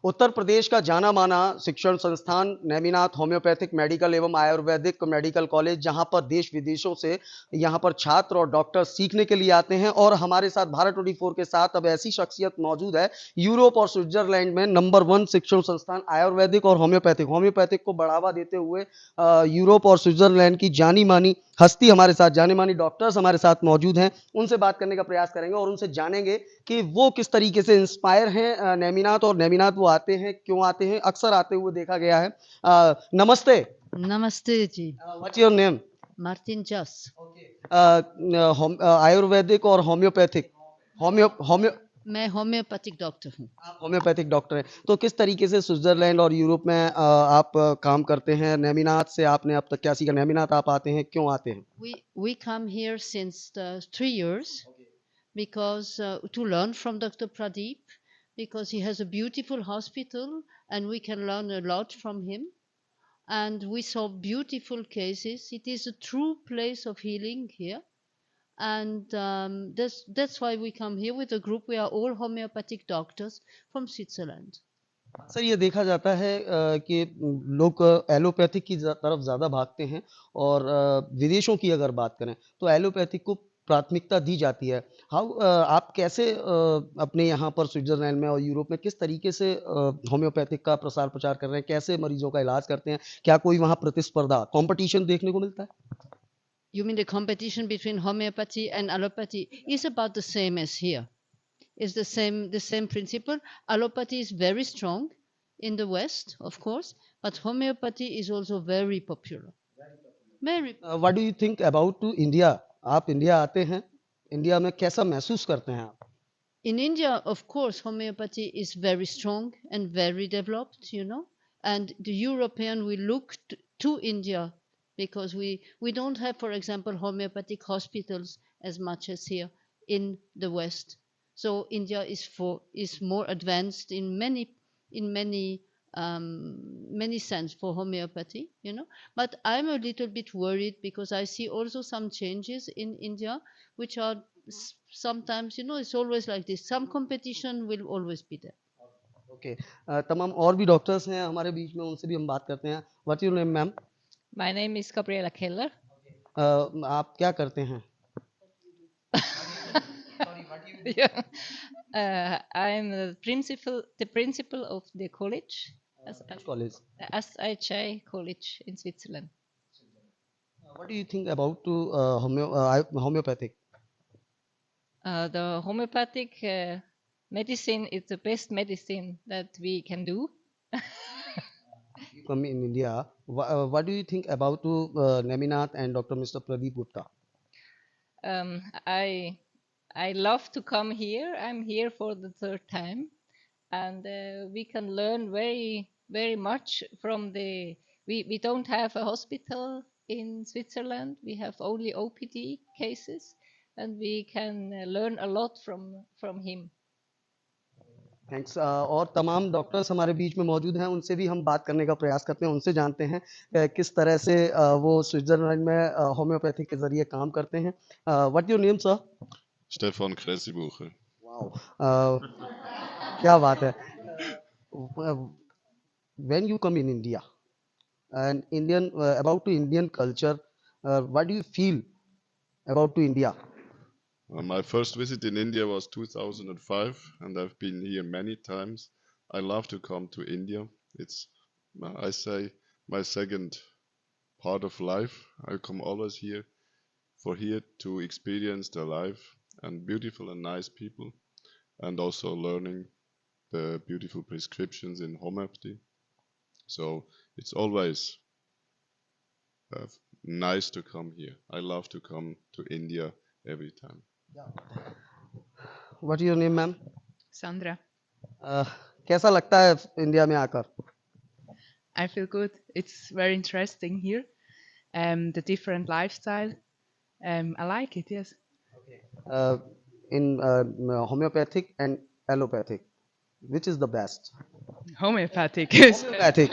उत्तर प्रदेश का जाना माना शिक्षण संस्थान नेमिनाथ होम्योपैथिक मेडिकल एवं आयुर्वेदिक मेडिकल कॉलेज, जहां पर देश विदेशों से यहां पर छात्र और डॉक्टर सीखने के लिए आते हैं। और हमारे साथ भारत 24 के साथ अब ऐसी शख्सियत मौजूद है, यूरोप और स्विट्जरलैंड में नंबर 1 शिक्षण संस्थान आयुर्वेदिक और होम्योपैथिक को बढ़ावा देते हुए यूरोप और स्विट्जरलैंड की जानी मानी हस्ती हमारे साथ, जाने मानी डॉक्टर्स हमारे साथ मौजूद हैं। उनसे बात करने का प्रयास करेंगे और उनसे जानेंगे कि वो किस तरीके से इंस्पायर हैं नेमिनाथ, और नेमिनाथ वो आते हैं, क्यों आते हैं, अक्सर आते हुए देखा गया है। नमस्ते। नमस्ते जी। What's your name? मार्टिन जस। आयुर्वेदिक और होम्योपैथिक, होम्यो होम्यो मैं होम्योपैथिक डॉक्टर हूँ। आप होम्योपैथिक डॉक्टर हैं, तो किस तरीके से स्विट्जरलैंड और यूरोप में आप काम करते हैं? नेमिनाथ से आपने अब तक क्या सीखा? नेमिनाथ आप आते हैं, क्यों आते हैं? We come here since 3 years because to learn from Dr. Pradeep, because he has a beautiful hospital and we can learn a lot from him. And we saw beautiful cases. It is a true place of healing here. And that's why we come here with a group. We are all homeopathic doctors from Switzerland. अक्सर ये देखा जाता है कि लोग allopathic की तरफ ज़्यादा भागते हैं, और विदेशों की अगर बात करें तो एलोपैथिक को प्राथमिकता दी जाती है। आप कैसे अपने यहाँ पर स्विट्जरलैंड में और यूरोप में किस तरीके से होम्योपैथिक का प्रसार प्रचार कर रहे हैं? कैसे मरीजों का इलाज करते हैं? क्या कोई वहाँ प्रतिस्पर्धा, कंपटीशन देखने को मिलता है? You mean the competition between homeopathy and allopathy is about the same as here. It's the same principle. Allopathy is very strong in the West, of course, but homeopathy is also very popular. Very. What do you think about to India? आप India आते हैं, India में कैसा महसूस करते हैं आप? In India, of course, homeopathy is very strong and very developed, and the European will look to India because we don't have, for example, homeopathic hospitals as much as here in the West. So India is more advanced in many sense for homeopathy. But I'm a little bit worried because I see also some changes in India, which are sometimes, it's always like this. Some competition will always be there. Okay तमाम और भी doctors हैं हमारे बीच में, उनसे भी हम बात करते हैं। What your name ma'am? My name is Gabriela Keller. आप क्या करते हैं? Yeah. I'm the principal of the college, college. SHI College in Switzerland. What do you think about to homeopathic? The homeopathic medicine is the best medicine that we can do. You come in India, what do you think about to Neminath and Dr. Mr. Pradeep Gupta? I love to come here. I'm here for the third time, and we can learn very much from the. We don't have a hospital in Switzerland. We have only OPD cases, and we can learn a lot from him. Thanks. और तमाम doctors हमारे बीच में मौजूद हैं, उनसे भी हम बात करने का प्रयास करते हैं, उनसे जानते हैं किस तरह से वो स्विट्जरलैंड में होम्योपैथी के जरिए काम करते हैं। What your name sir? Stefan Kresibucher. Wow, क्या बात है। When you come in India and Indian about to Indian culture, what do you feel about to India? My first visit in India was 2005, and I've been here many times. I love to come to India. It's, I say, my second part of life. I come always here to experience the life and beautiful and nice people, and also learning the beautiful prescriptions in homeopathy. So it's always nice to come here. I love to come to India every time. What is your name, ma'am? Sandra. कैसा लगता है India में आकर? I feel good. It's very interesting here. The different lifestyle. I like it, yes. In homeopathic and allopathic, which is the best? Homeopathic. Homeopathic.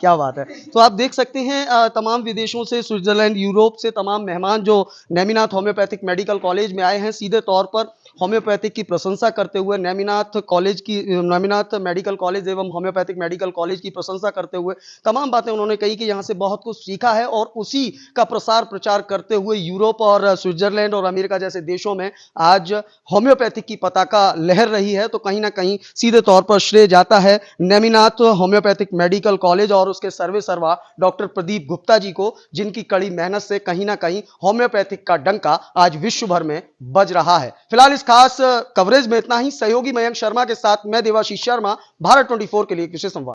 क्या बात है। तो आप देख सकते हैं तमाम विदेशों से, स्विट्जरलैंड, यूरोप से तमाम मेहमान जो नेमिनाथ होम्योपैथिक मेडिकल कॉलेज में आए हैं, सीधे तौर पर होम्योपैथिक की प्रशंसा करते हुए, नेमिनाथ मेडिकल कॉलेज एवं होम्योपैथिक मेडिकल कॉलेज की प्रशंसा करते हुए तमाम बातें उन्होंने कही कि यहाँ से बहुत कुछ सीखा है और उसी का प्रसार प्रचार करते हुए यूरोप और स्विट्जरलैंड और अमेरिका जैसे देशों में आज होम्योपैथिक की पताका लहर रही है। तो कहीं ना कहीं सीधे तौर पर श्रेय जाता है नेमिनाथ होम्योपैथिक मेडिकल कॉलेज और उसके सर्वे सर्वा डॉक्टर प्रदीप गुप्ता जी को, जिनकी कड़ी मेहनत से कहीं ना कहीं होम्योपैथिक का डंका आज विश्व भर में बज रहा है। फिलहाल इस खास कवरेज में इतना ही। सहयोगी मयंक शर्मा के साथ मैं देवाशीष शर्मा, भारत 24 के लिए कृषि संवाद।